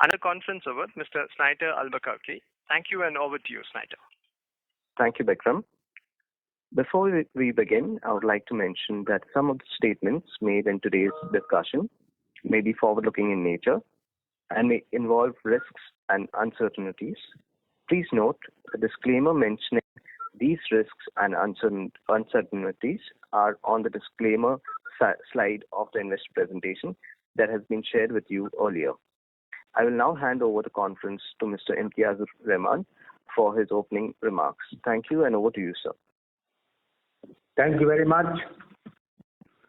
and a conference over Mr. Snighter Albuquerque. Thank you, and over to you, Snighter. Thank you, Bikram. Before we begin, I would like to mention that some of the statements made in today's discussion may be forward-looking in nature and may involve risks and uncertainties. Please note a disclaimer mentioning these risks and uncertainties are on the disclaimer slide of the investor presentation that has been shared with you earlier. I will now hand over the conference to Mr. Imtiazur Rahman for his opening remarks. Thank you, and over to you, sir. Thank you very much,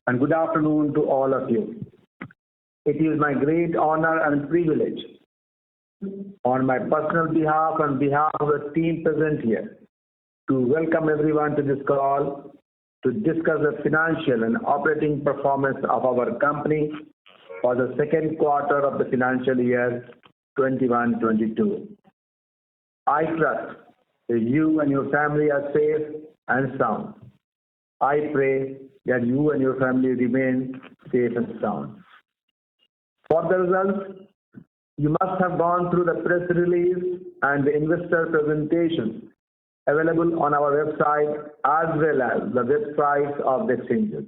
and good afternoon to all of you. It is my great honor and privilege, on my personal behalf and behalf of the team present here, to welcome everyone to this call to discuss the financial and operating performance of our company for the second quarter of the financial year 21-22. I trust that you and your family are safe and sound. I pray that you and your family remain safe and sound. For the results, you must have gone through the press release and the investor presentation available on our website as well as the websites of the exchanges.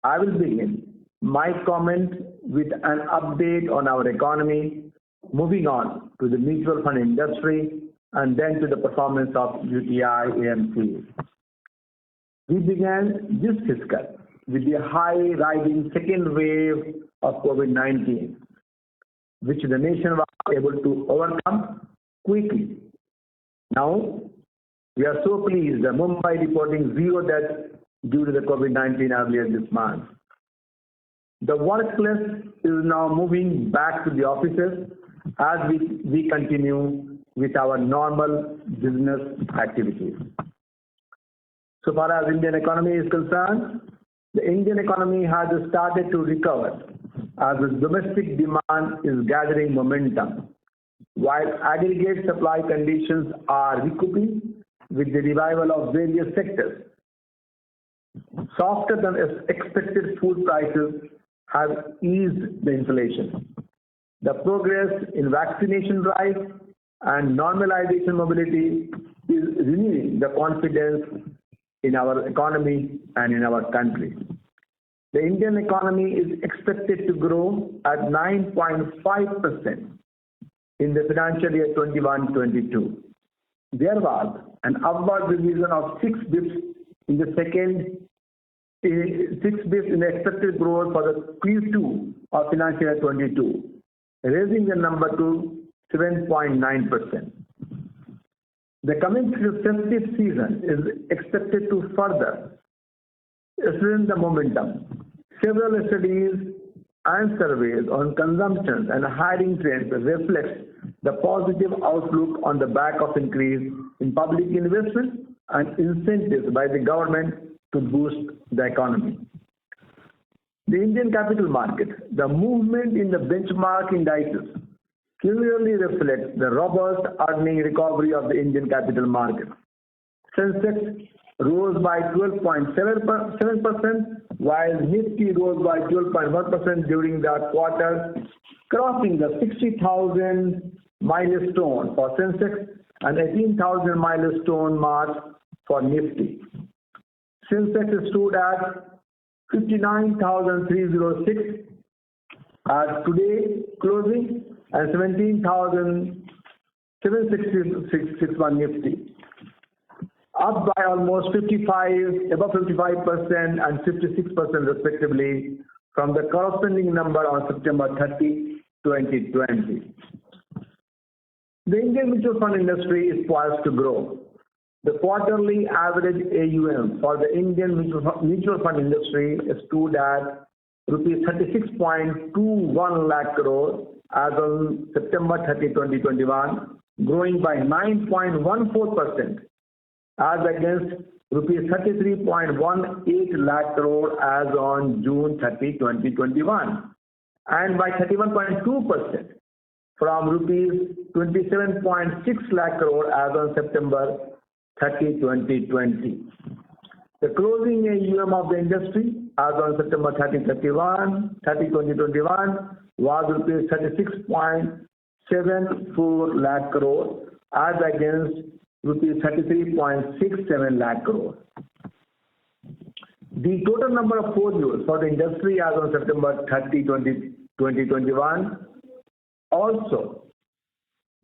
I will begin my comment with an update on our economy, moving on to the mutual fund industry, and then to the performance of Uti Amc. We began this fiscal with the high-riding second wave of COVID-19, which the nation was able to overcome quickly. Now, we are so pleased that Mumbai reporting zero deaths due to the COVID-19 earlier this month. The workplace is now moving back to the offices as we continue with our normal business activities. So far as Indian economy is concerned, the Indian economy has started to recover as the domestic demand is gathering momentum, while aggregate supply conditions are recouping with the revival of various sectors. Softer than expected food prices have eased the inflation. The progress in vaccination drive and normalization mobility is renewing the confidence in our economy and in our country. The Indian economy is expected to grow at 9.5% in the financial year 21-22. There was an upward revision of 6 bps in the expected growth for the Q2 of financial year 22, raising the number to 7.9%. The coming festive season is expected to further strengthen the momentum. Several studies and surveys on consumption and hiring trends reflect the positive outlook on the back of increase in public investment and incentives by the government to boost the economy. The Indian capital market, the movement in the benchmark indices clearly reflects the robust earning recovery of the Indian capital market. Sensex rose by 12.7%, while Nifty rose by 12.1% during that quarter, crossing the 60,000 milestone for Sensex and 18,000 milestone mark for Nifty. Sensex stood at 59,306 as today closing and 17,761 Nifty, up by almost above 55% and 56% respectively from the corresponding number on September 30, 2020. The Indian mutual fund industry is poised to grow. The quarterly average AUM for the Indian mutual fund industry stood at rupees 36.21 lakh crore as on September 30, 2021, growing by 9.14% as against rupees 33.18 lakh crore as on June 30, 2021, and by 31.2% from rupees 27.6 lakh crore as on September 30, 2020. The closing AUM of the industry as on September 30, 2021 was rupees 33.74 lakh crore as against rupees 33.67 lakh crore. The total number of folios for the industry as on September 30, 2021 also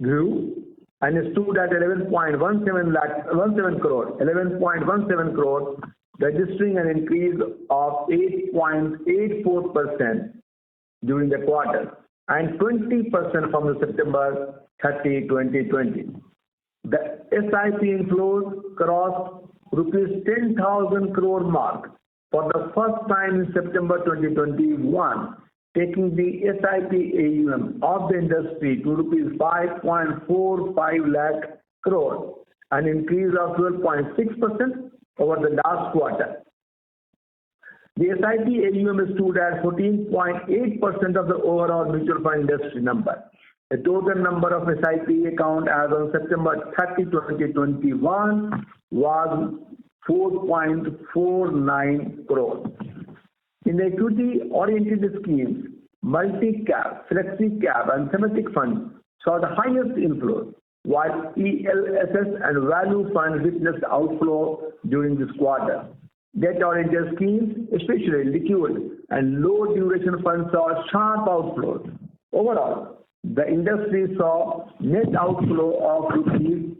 grew and stood at 11.17 crore, registering an increase of 8.84% during the quarter and 20% from the September 30, 2020. The SIP inflows crossed rupees 10,000 crore mark for the first time in September 2021, taking the SIP AUM of the industry to rupees 5.45 lakh crore, an increase of 12.6% over the last quarter. The SIP AUM stood at 14.8% of the overall mutual fund industry number. The total number of SIP accounts as on September 30, 2021 was 4.49 crore. In the equity-oriented schemes, multi-cap, flexi-cap and thematic funds saw the highest inflows, while ELSS and value funds witnessed outflow during this quarter. Debt-oriented schemes, especially liquid and low-duration funds, saw sharp outflows. Overall, the industry saw net outflow of rupees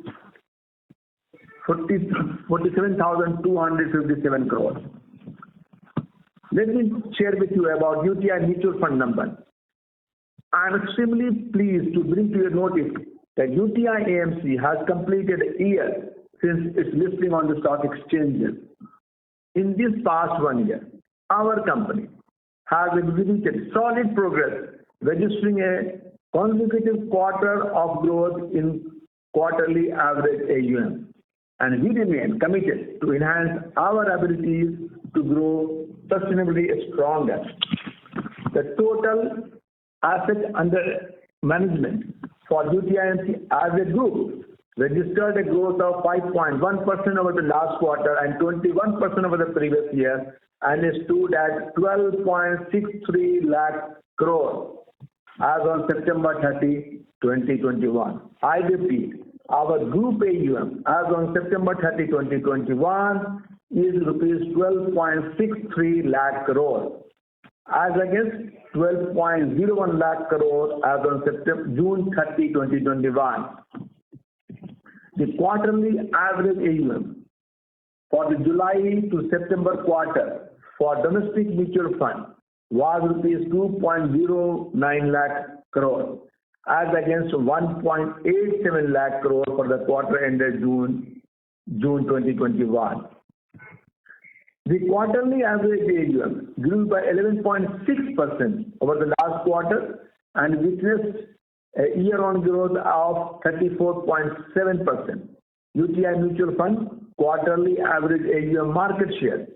47,257 crores. Let me share with you about Uti Mutual Fund number. I am extremely pleased to bring to your notice that Uti AMC has completed a year since its listing on the stock exchanges. In this past 1 year, our company has exhibited solid progress, registering a consecutive quarter of growth in quarterly average AUM. And we remain committed to enhance our abilities to grow sustainably stronger. The total assets under management for Uti AMC as a group registered a growth of 5.1% over the last quarter and 21% over the previous year, and stood at 12.63 lakh crore as on September 30, 2021. I repeat, our group AUM as on September 30, 2021 is rupees 12.63 lakh crore as against 12.01 lakh crore as on June 30, 2021. The quarterly average AUM for the July to September quarter for domestic mutual fund was rupees 2.09 lakh crore as against 1.87 lakh crore for the quarter ended June 2021. The quarterly average AUM grew by 11.6% over the last quarter and witnessed a year-on growth of 34.7%. Uti Mutual Fund quarterly average AUM market share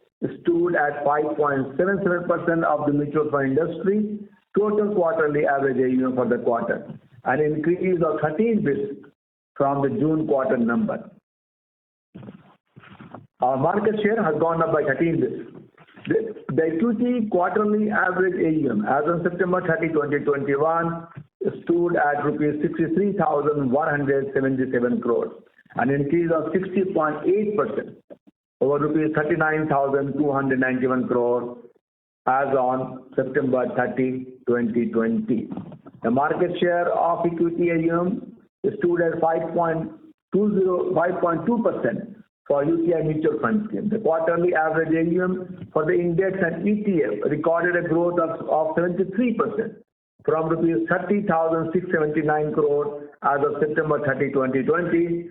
stood at 5.77% of the mutual fund industry total quarterly average AUM for the quarter, an increase of 13 basis from the June quarter number. Our market share has gone up by 13 basis. The equity quarterly average AUM as on September 30, 2021 stood at rupees 63,177 crores, an increase of 60.8% over rupees 39,291 crores as on September 30, 2020. The market share of equity AUM stood at 5.2% for UTI Mutual Fund scheme. The quarterly average AUM for the index and ETF recorded a growth of 73% from rupees 30,679 crore as of September 30, 2020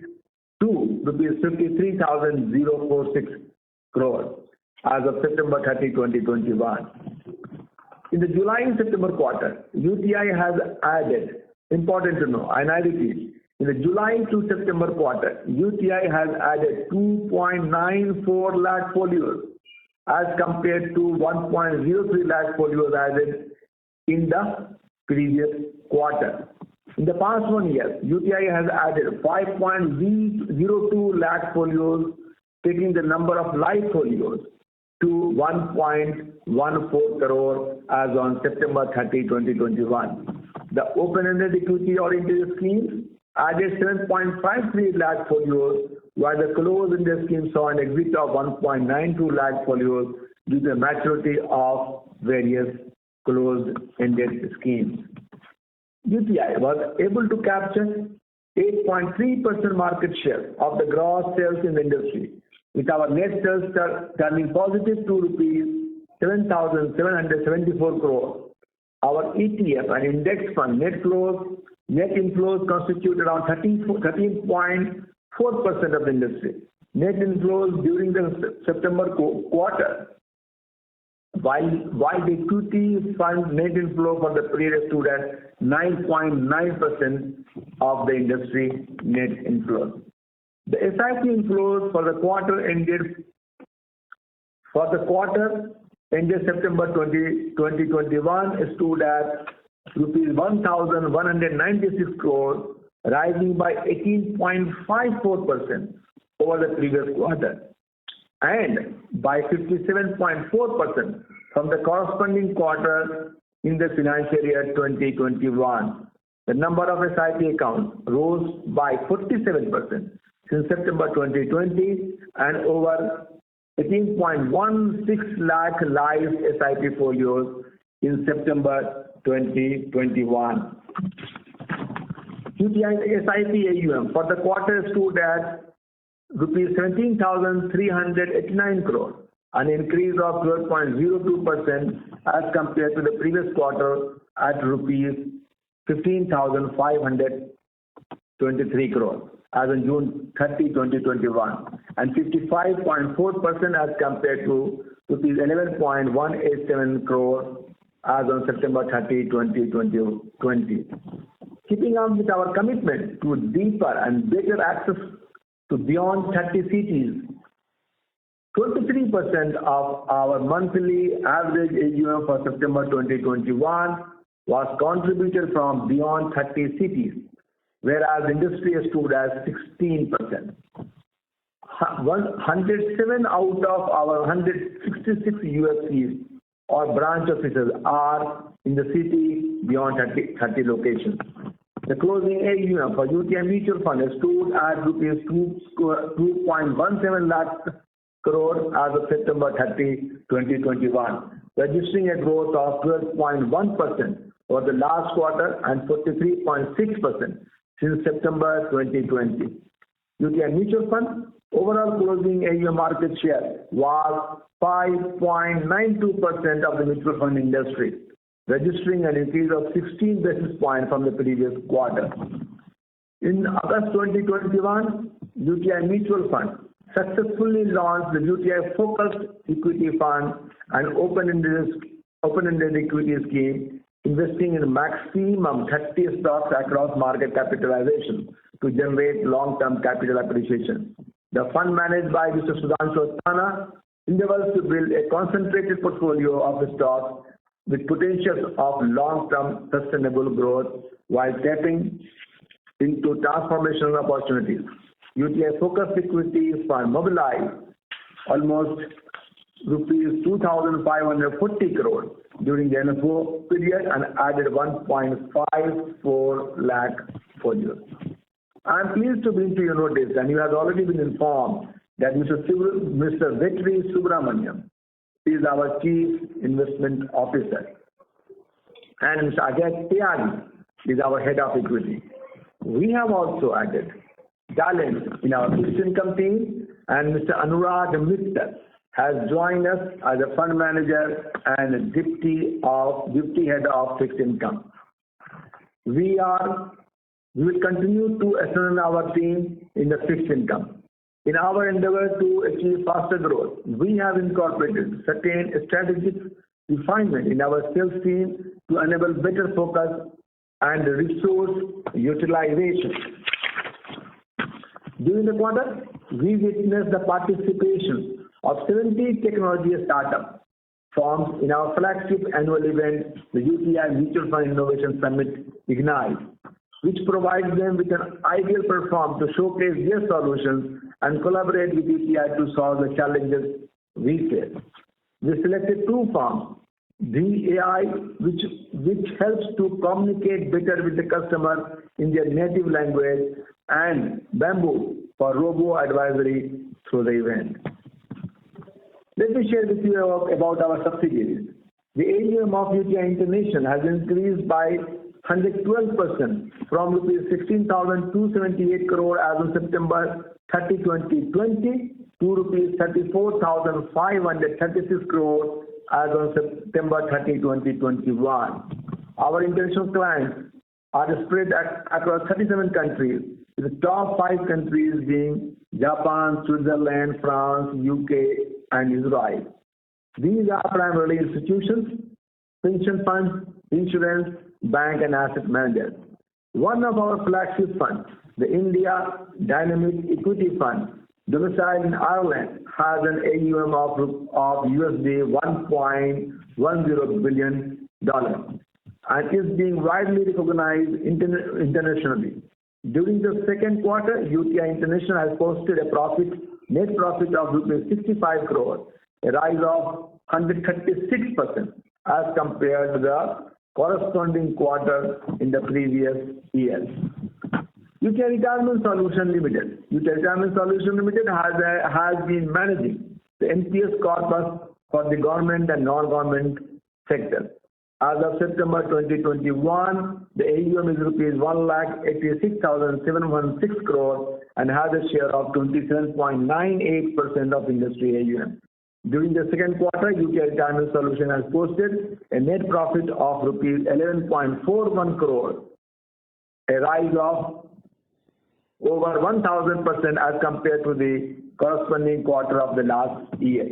to rupees 53,046 crore as of September 30, 2021. In the July and September quarter, UTI has added, important to know, and I repeat, in the July to September quarter, UTI has added 2.94 lakh folios as compared to 1.03 lakh folios added in the previous quarter. In the past 1 year, UTI has added 5.02 lakh folios, taking the number of live folios to 1.14 crore as on September 30, 2021. The open-ended equity-oriented schemes added 7.53 lakh folios, while the closed-ended scheme saw an exit of 1.92 lakh folios due to the maturity of various closed-ended schemes. UTI was able to capture 8.3% market share of the gross sales in the industry, with our net sales turning positive to rupees 7,774 crore. Our ETF and index fund net inflows constitute around 13.4% of the industry. Net inflows during the September quarter, while the equity fund net inflow for the period stood at 9.9% of the industry net inflows. The SIP inflows for the quarter ended September 2021 stood at rupees 1,196 crore, rising by 18.54% over the previous quarter and by 57.4% from the corresponding quarter in the financial year 2021. The number of SIP accounts rose by 47% since September 2020 and over 18.16 lakh live SIP folios in September 2021. UTI SIP AUM for the quarter stood at rupees 17,389 crore, an increase of 12.02% as compared to the previous quarter at rupees 15,523 crore as on June 30, 2021, and 55.4% as compared to rupees 11.187 crore as on September 30, 2020. Keeping up with our commitment to deeper and better access to beyond 30 cities, 23% of our monthly average AUM for September 2021 was contributed from beyond 30 cities, whereas industry stood at 16%. 107 out of our 166 UFCs or branch offices are in the city beyond 30 locations. The closing AUM for Uti Mutual Fund stood at rupees 2.17 lakh crore as of September 30, 2021, registering a growth of 12.1% over the last quarter and 43.6% since September 2020. Uti Mutual Fund overall closing AUM market share was 5.92% of the mutual fund industry, registering an increase of 16 basis points from the previous quarter. In August 2021, UTI Mutual Fund successfully launched the UTI Focused Equity Fund, an open-ended equity scheme investing in maximum 30 stocks across market capitalization to generate long-term capital appreciation. The fund managed by Mr. Sudhanshu Asthana endeavors to build a concentrated portfolio of stocks with potential of long-term sustainable growth while tapping into transformational opportunities. UTI Focused Equity Fund mobilized almost rupees 2,540 crore during the NFO period and added 1.54 lakh folios. I am pleased to bring to your notice, and you have already been informed, that Mr. Vetri Subramaniam is our Chief Investment Officer, and Mr. Ajay Tyagi is our Head of Equity. We have also added talent in our fixed income team, and Mr. Anurag Mittal has joined us as a fund manager and deputy head of fixed income. We will continue to strengthen our team in the fixed income. In our endeavor to achieve faster growth, we have incorporated certain strategic refinement in our sales team to enable better focus and resource utilization. During the quarter, we witnessed the participation of 70 technology startup firms in our flagship annual event, the UTI Mutual Fund Innovation Summit Ignite, which provides them with an ideal platform to showcase their solutions and collaborate with UTI to solve the challenges we face. We selected two firms the AI which helps to communicate better with the customer in their native language, and Bamboo for robo advisory through the event. Let me share with you about our subsidiaries. The AUM of Uti International has increased by 112% from rupees 16,278 crore as on September 30, 2020 to rupees 34,536 crore as on September 30, 2021. Our international clients are spread across 37 countries, with the top 5 countries being Japan, Switzerland, France, UK, and Israel. These are primarily institutions, pension funds, insurance, bank, and asset managers. One of our flagship funds, the India Dynamic Equity Fund, domiciled in Ireland, has an AUM of USD $1.10 billion and is being widely recognized internationally. During the second quarter, UTI International has posted a net profit of rupees 65 crore, a rise of 136% as compared to the corresponding quarter in the previous year. Uti Retirement Solutions Limited. Uti Retirement Solutions Limited has been managing the NPS corpus for the government and non-government sector. As of September 2021, the AUM is rupees 1,86,716 crore and has a share of 27.98% of industry AUM. During the second quarter, UTI Retirement Solutions has posted a net profit of rupees 11.41 crore, a rise of over 1,000% as compared to the corresponding quarter of the last year.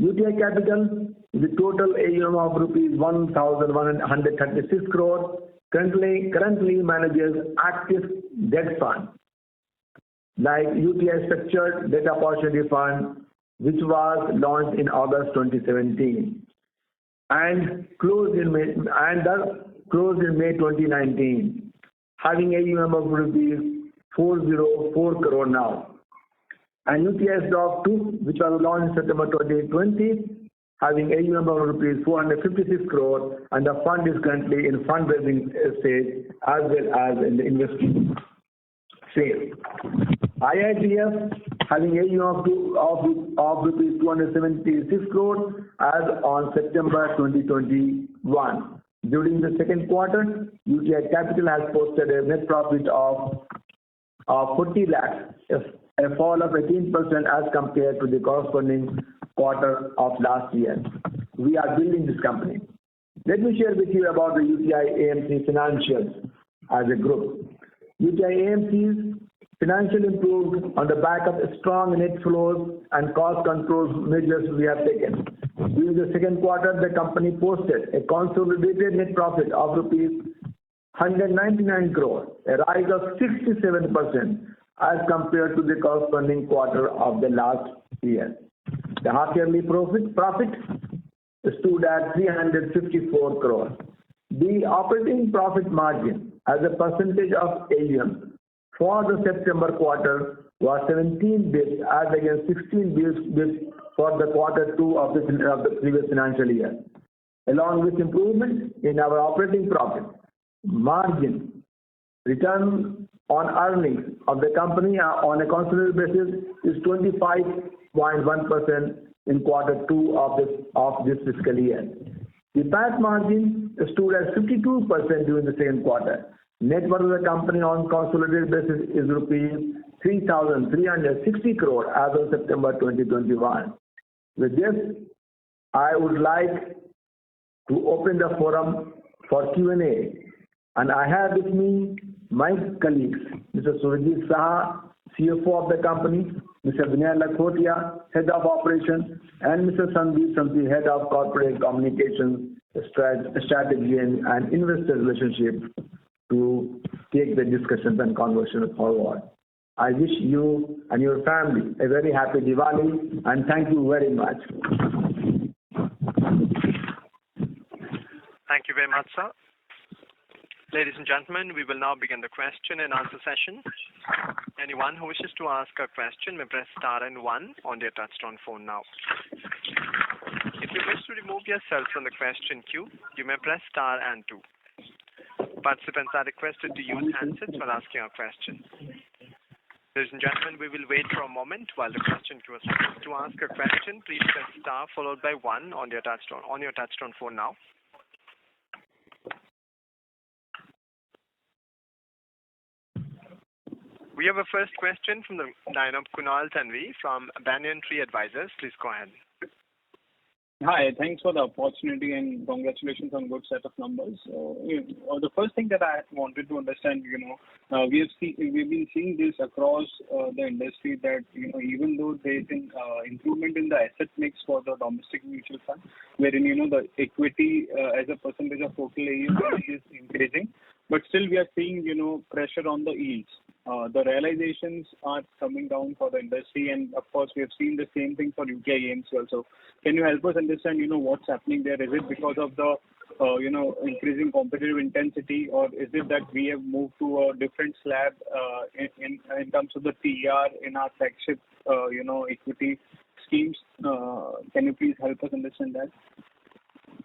UTI Capital, the total AUM of rupees 1,136 crore, currently manages active debt funds like UTI Structured Debt Opportunity Fund, which was launched in August 2017 and closed in May 2019, having AUM of rupees 404 crore now. And UTI Stock 2, which was launched in September 2020, having AUM of rupees 456 crore, and the fund is currently in fundraising stage as well as in the investing phase. IITF having AUM of rupees 276 crore as on September 2021. During the second quarter, UTI Capital has posted a net profit of 40 lakhs, a fall of 18% as compared to the corresponding quarter of last year. We are building this company. Let me share with you about the UTI Amc Financials as a group. UTI Amc's financial improved on the back of strong net flows and cost control measures we have taken. During the second quarter, the company posted a consolidated net profit of rupees 199 crore, a rise of 67% as compared to the corresponding quarter of the last year. The half-yearly profit stood at 354 crore. The operating profit margin as a percentage of AUM for the September quarter was 17 basis as against 16 basis for the quarter 2 of the previous financial year. Along with improvement in our operating profit margin, return on earnings of the company on a consolidated basis is 25.1% in quarter 2 of this fiscal year. The PAT margin stood at 52% during the second quarter. Net worth of the company on consolidated basis is rupees 3,360 crore as of September 2021. With this, I would like to open the forum for Q&A, and I have with me my colleagues, Mr. Surajit Saha, CFO of the company, Mr. Vinay Lakhotia, Head of Operations, and Mr. Sandeep Samsi, Head of Corporate Communications, Strategy and Investor Relationship, to take the discussions and conversation forward. I wish you and your family a very happy Diwali, and thank you very much. Thank you very much, sir. Ladies and gentlemen, we will now begin the question and answer session. Anyone who wishes to ask a question may press star and 1 on their touchtone phone now. If you wish to remove yourself from the question queue, you may press star and 2. Participants are requested to use handsets while asking a question. Ladies and gentlemen, we will wait for a moment while the question queue is open. To ask a question, please press star followed by 1 on your touchtone phone now. We have a first question from the line of Kunal Tanvi from Banyan Tree Advisors. Please go ahead. Hi, thanks for the opportunity and congratulations on good set of numbers. The first thing that I wanted to understand, we've been seeing this across the industry that even though there is an improvement in the asset mix for the domestic mutual fund, wherein the equity as a percentage of total AUM is increasing, but still we are seeing pressure on the yields. The realizations are coming down for the industry, and of course we have seen the same thing for Uti Amc also. Can you help us understand what's happening there? Is it because of the increasing competitive intensity, or is it that we have moved to a different slab in terms of the TER in our flagship equity schemes? Can you please help us understand that?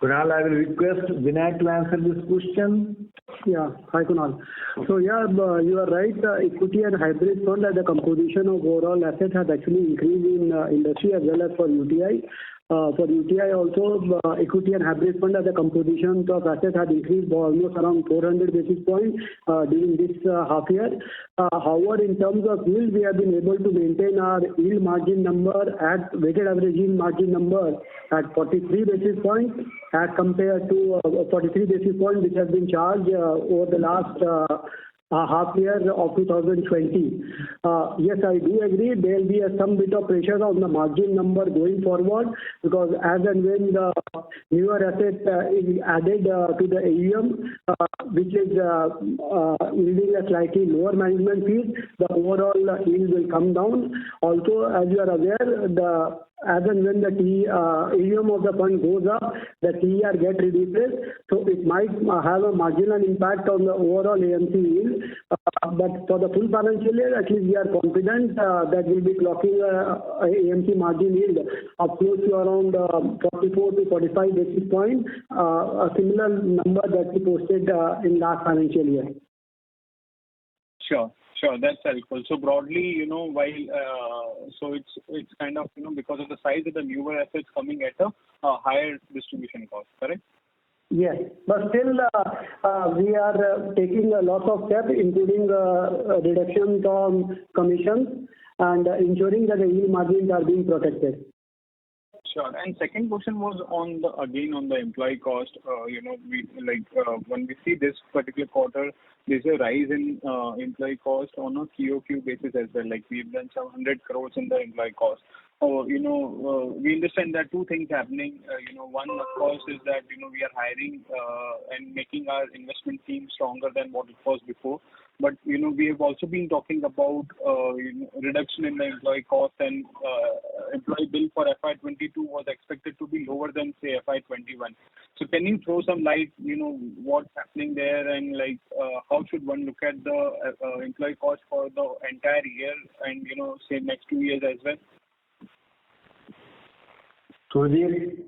Kunal, I will request Vinay to answer this question. Yeah. Hi, Kunal. So, you are right. Equity and hybrid fund as a composition of overall asset has actually increased in industry as well as for UTI. For UTI also, equity and hybrid fund as a composition of asset has increased by almost around 400 basis points during this half year. However, in terms of yield, we have been able to maintain our yield margin number at weighted average yield margin number at 43 basis points as compared to 43 basis points which has been charged over the last half year of 2020. Yes, I do agree there will be some bit of pressure on the margin number going forward, because as and when the newer asset is added to the AUM, which is yielding a slightly lower management fees, the overall yield will come down. Also, as you are aware, as and when the AUM of the fund goes up, the TER get reduced, so it might have a marginal impact on the overall AMC yield. But for the full financial year, at least we are confident that we'll be clocking AMC margin yield up close to around 44 to 45 basis points, a similar number that we posted in last financial year. Sure, that's helpful. So broadly, while so it's kind of because of the size of the newer assets coming at a higher distribution cost, correct? Yes, but still we are taking a lot of steps, including reduction on commissions and ensuring that the yield margins are being protected. Sure. And second question was on the employee cost. When we see this particular quarter, there's a rise in employee cost on a QOQ basis as well. Like we've done some 100 crores in the employee cost. We understand that two things happening. One, of course, is that we are hiring and making our investment team stronger than what it was before. But we have also been talking about reduction in the employee cost, and employee bill for FY22 was expected to be lower than say FY21. So can you throw some light, what's happening there, and how should one look at the employee cost for the entire year and say next 2 years as well? Surjit?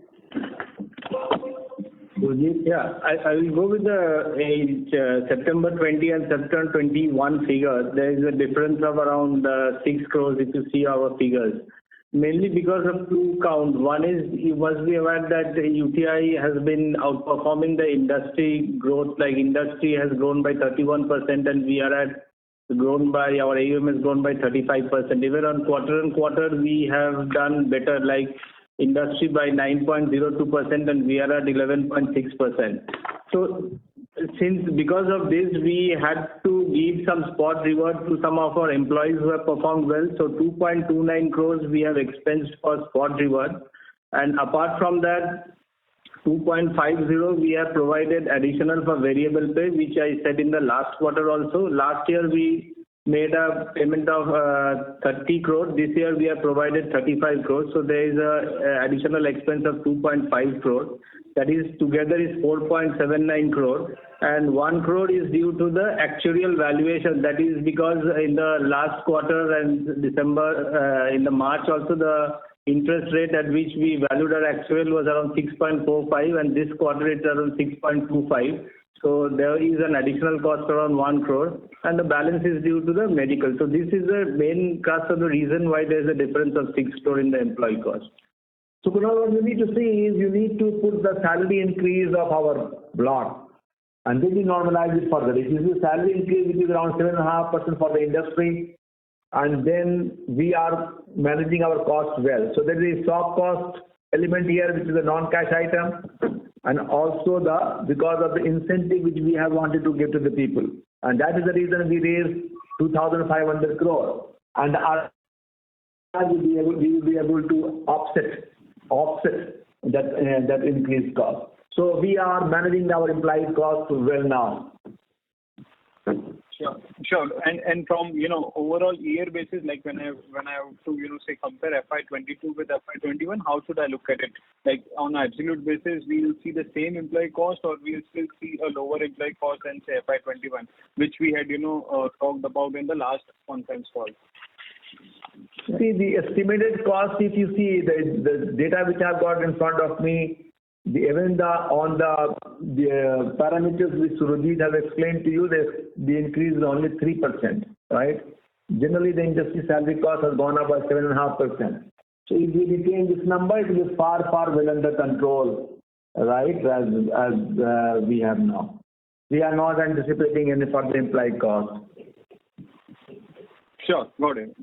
Yeah, I will go with the September 20 and September 21 figures. There is a difference of around 6 crores if you see our figures. Mainly because of two counts. One is, you must be aware that UTI has been outperforming the industry growth. Like industry has grown by 31% and we are our AUM has grown by 35%. Even on quarter we have done better, like industry by 9.02% and we are at 11.6%. So because of this, we had to give some spot reward to some of our employees who have performed well. So 2.29 crores we have expensed for spot reward. And apart from that, 2.50 we have provided additional for variable pay, which I said in the last quarter also. Last year we made a payment of 30 crores. This year we have provided 35 crores. So there is a additional expense of 2.5 crores. That is together is 4.79 crores. And 1 crore is due to the actuarial valuation. That is because in the last quarter and December, in the March also, the interest rate at which we valued our actual was around 6.45, and this quarter it's around 6.25. So there is an additional cost around 1 crore, and the balance is due to the medical. So this is the main cause of the reason why there is a difference of 6 crore in the employee cost. So Kunal, what you need to see is you need to put the salary increase of our block, and then you normalize it further. If you see salary increase, which is around 7.5% for the industry, and then we are managing our costs well. So there is a soft cost element here, which is a non-cash item, and also because of the incentive which we have wanted to give to the people. And that is the reason we raised 2,500 crore. And we will be able to offset that increased cost. So we are managing our employee costs well now. Sure. And from overall year basis, like when I have to say compare FY22 with FY21, how should I look at it? Like on an absolute basis, we will see the same employee cost, or we will still see a lower employee cost than say FY21, which we had talked about in the last conference call. See the estimated cost. If you see the data which I've got in front of me. Even on the parameters which Surajit has explained to you, the increase is only 3%, right? Generally, the industry salary cost has gone up by 7.5%. So if we retain this number, it is far well under control, right? As we have now, we are not anticipating any further employee cost. Sure, got it.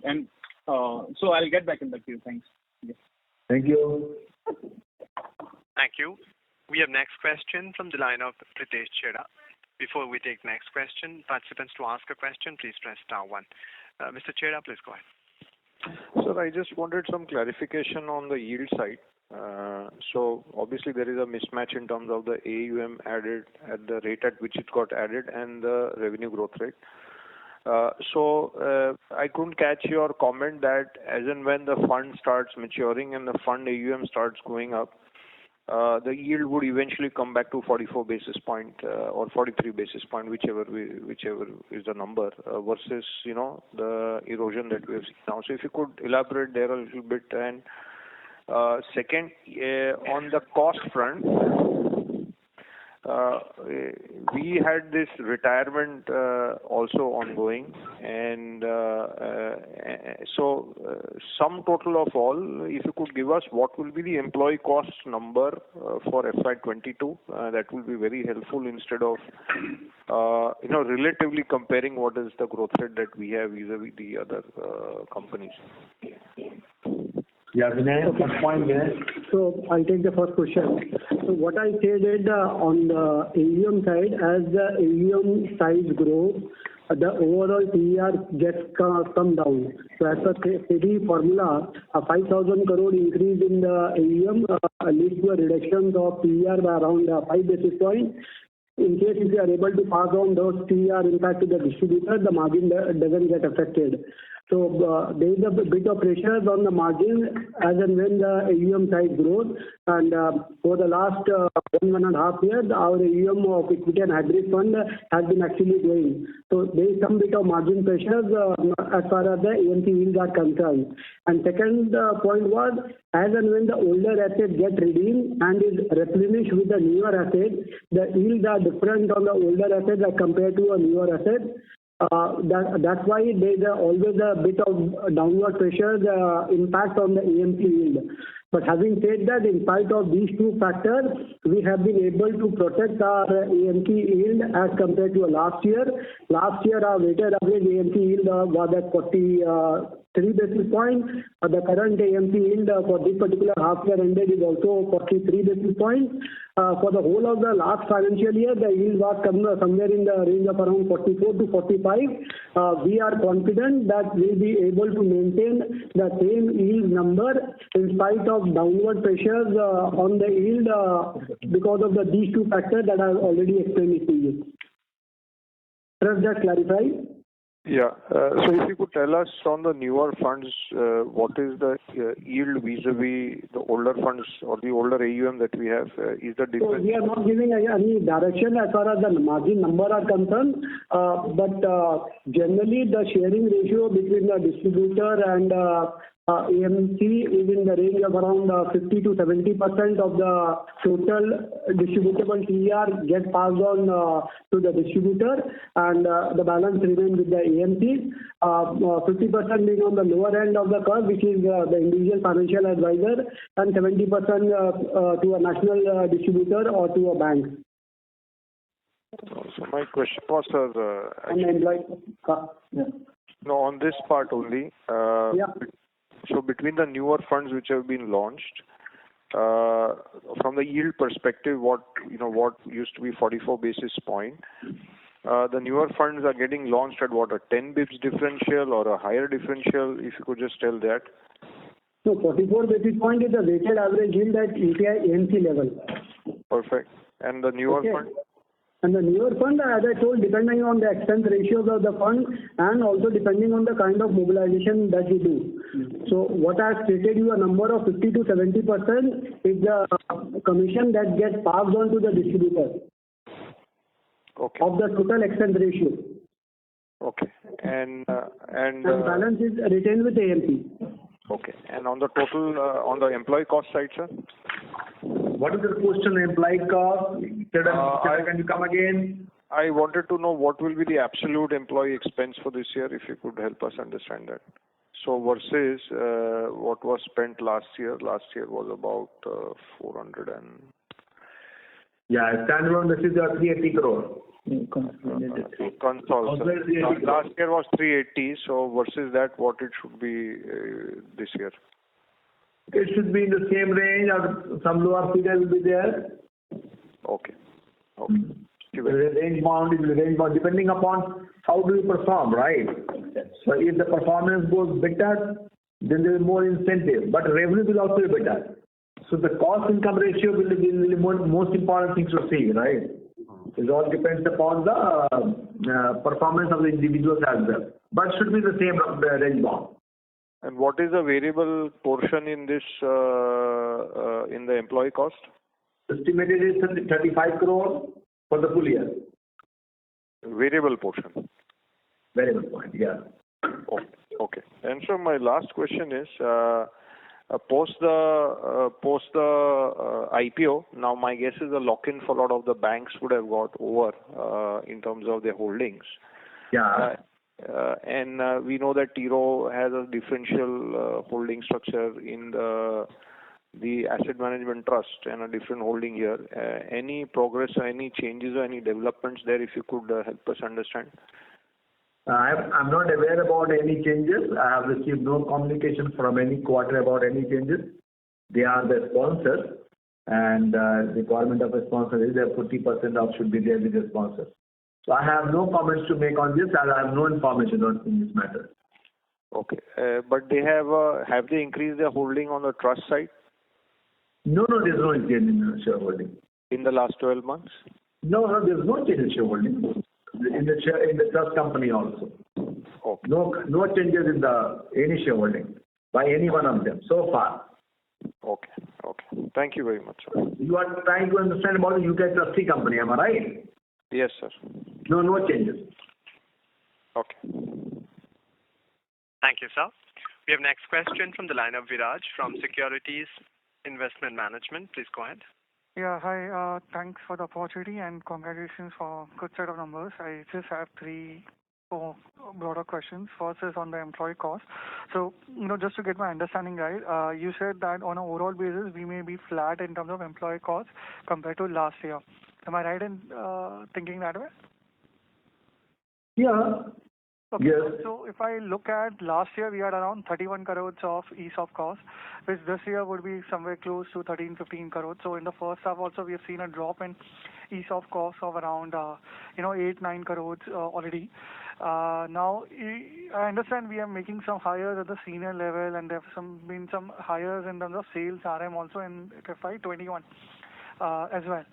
And so I'll get back in the queue. Thanks. Yeah. Thank you. Thank you. We have next question from the line of Pritesh Chheda. Before we take next question, participants to ask a question, please press star 1. Mr. Chheda, please go ahead. Sir, I just wanted some clarification on the yield side. So obviously there is a mismatch in terms of the AUM added at the rate at which it got added and the revenue growth rate. So I couldn't catch your comment that as and when the fund starts maturing and the fund AUM starts going up, the yield would eventually come back to 44 basis point or 43 basis point, whichever is the number, versus the erosion that we have seen now. So if you could elaborate there a little bit. And second, on the cost front, we had this retirement also ongoing, and so sum total of all, if you could give us what will be the employee cost number for FY22, that will be very helpful, instead of relatively comparing what is the growth rate that we have vis-a-vis the other companies. Yeah, Vinay, first point, Vinay. So I'll take the first question. So what I said on the AUM side, as the AUM size grows, the overall TER gets come down. So as per SEBI formula, a 5,000 crore increase in the AUM leads to a reduction of TER by around 5 basis points. In case if you are able to pass on those TER impact to the distributor, the margin doesn't get affected. So there is a bit of pressure on the margin as and when the AUM size grows. And for the last 1.5 years, our AUM of equity and hybrid fund has been actually growing. So there is some bit of margin pressures as far as the AMC yields are concerned. And second point was, as and when the older assets get redeemed and is replenished with the newer assets, the yields are different on the older assets as compared to a newer asset. That's why there's always a bit of downward pressure impact on the AMC yield. But having said that, in spite of these two factors, we have been able to protect our AMC yield as compared to last year. Last year, our weighted average AMC yield was at 43 basis points. The current AMC yield for this particular half year ended is also 43 basis points. For the whole of the last financial year, the yield was somewhere in the range of around 44 to 45. We are confident that we'll be able to maintain the same yield number in spite of downward pressures on the yield because of these two factors that I've already explained to you. Does that clarify? Yeah. So if you could tell us on the newer funds, what is the yield vis-a-vis the older funds or the older AUM that we have? Is the difference? So we are not giving any direction as far as the margin number are concerned, but generally the sharing ratio between the distributor and AMC is in the range of around 50 to 70% of the total distributable TER gets passed on to the distributor, and the balance remains with the AMCs. 50% being on the lower end of the curve, which is the individual financial advisor, and 70% to a national distributor or to a bank. So my question was, on this part only. So between the newer funds which have been launched, from the yield perspective, what used to be 44 basis point, the newer funds are getting launched at what, a 10 bips differential or a higher differential? If you could just tell that. So 44 basis point is the weighted average yield at UTI AMC level. Perfect. And the newer fund? And the newer fund, as I told, depending on the expense ratios of the fund and also depending on the kind of mobilization that you do. So what I have stated you a number of 50 to 70% is the commission that gets passed on to the distributor of the total expense ratio. Okay. And balance is retained with AMC. Okay. And on the total, on the employee cost side, sir? What is the question, employee cost? Can you come again? I wanted to know what will be the absolute employee expense for this year, if you could help us understand that. So versus what was spent last year. Last year was about 400 and... Yeah, standalone basis is 380 crore. Last year was 380, so versus that, what it should be this year? It should be in the same range, or some lower figure will be there. Okay. The range bound is range bound, depending upon how do you perform, right? So if the performance goes better, then there is more incentive, but revenue will also be better. So the cost income ratio will be the most important thing to see, right? It all depends upon the performance of the individuals as well, but should be the same range bound. And what is the variable portion in this in the employee cost? Estimated is 35 crore for the full year. Variable portion. Variable point, yeah. Okay. And so my last question is, post the IPO, now my guess is the lock-in for a lot of the banks would have got over in terms of their holdings. Yeah. And we know that Tiro has a differential holding structure in the asset management trust and a different holding here. Any progress or any changes or any developments there, if you could help us understand? I'm not aware about any changes. I have received no communication from any quarter about any changes. They are the sponsors, and the requirement of a sponsor is that 40% of should be there with the sponsors. So I have no comments to make on this, and I have no information on in this matter. Okay, but they have they increased their holding on the trust side? No, there's no change in shareholding. In the last 12 months? No, there's no change in shareholding. In the trust company also. Okay. No changes in any shareholding by any one of them so far. Okay. Thank you very much, sir. You are trying to understand about the UK trustee company, am I right? Yes, sir. No changes. Okay. Thank you, sir. We have next question from the line of Viraj from Securities Investment Management. Please go ahead. Yeah, hi. Thanks for the opportunity and congratulations for a good set of numbers. I just have 4 broader questions. First is on the employee cost. So, just to get my understanding right, you said that on an overall basis, we may be flat in terms of employee costs compared to last year. Am I right in thinking that way? Yeah. Okay. Yes. So if I look at last year, we had around 31 crores of ESOP costs, which this year would be somewhere close to 13-15 crores. So in the first half also, we have seen a drop in ESOP costs of around 8-9 crores already. Now, I understand we are making some hires at the senior level, and there have been some hires in terms of sales RM also in FY21 as well.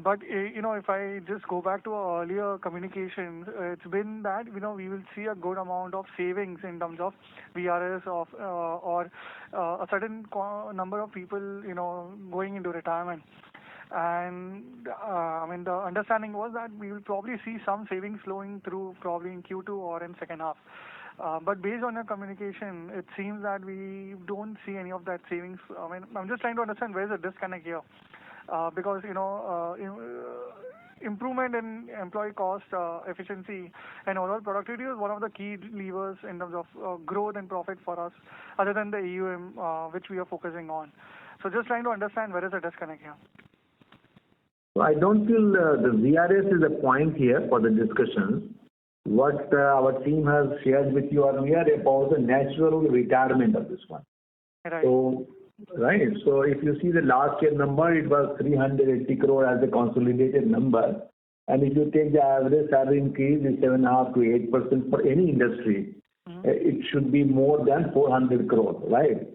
But if I just go back to our earlier communications, it's been that we will see a good amount of savings in terms of VRS or a certain number of people going into retirement. And the understanding was that we will probably see some savings flowing through probably in Q2 or in second half. But based on your communication, it seems that we don't see any of that savings. I mean, I'm just trying to understand where is the disconnect here, because improvement in employee cost efficiency and overall productivity is one of the key levers in terms of growth and profit for us, other than the AUM which we are focusing on. So just trying to understand where is the disconnect here. So I don't feel the VRS is a point here for the discussion. What our team has shared with you earlier about the natural retirement of this one. Right. So if you see the last year number, it was 380 crore as a consolidated number. And if you take the average salary increase is 7.5 to 8% for any industry, it should be more than 400 crore, right?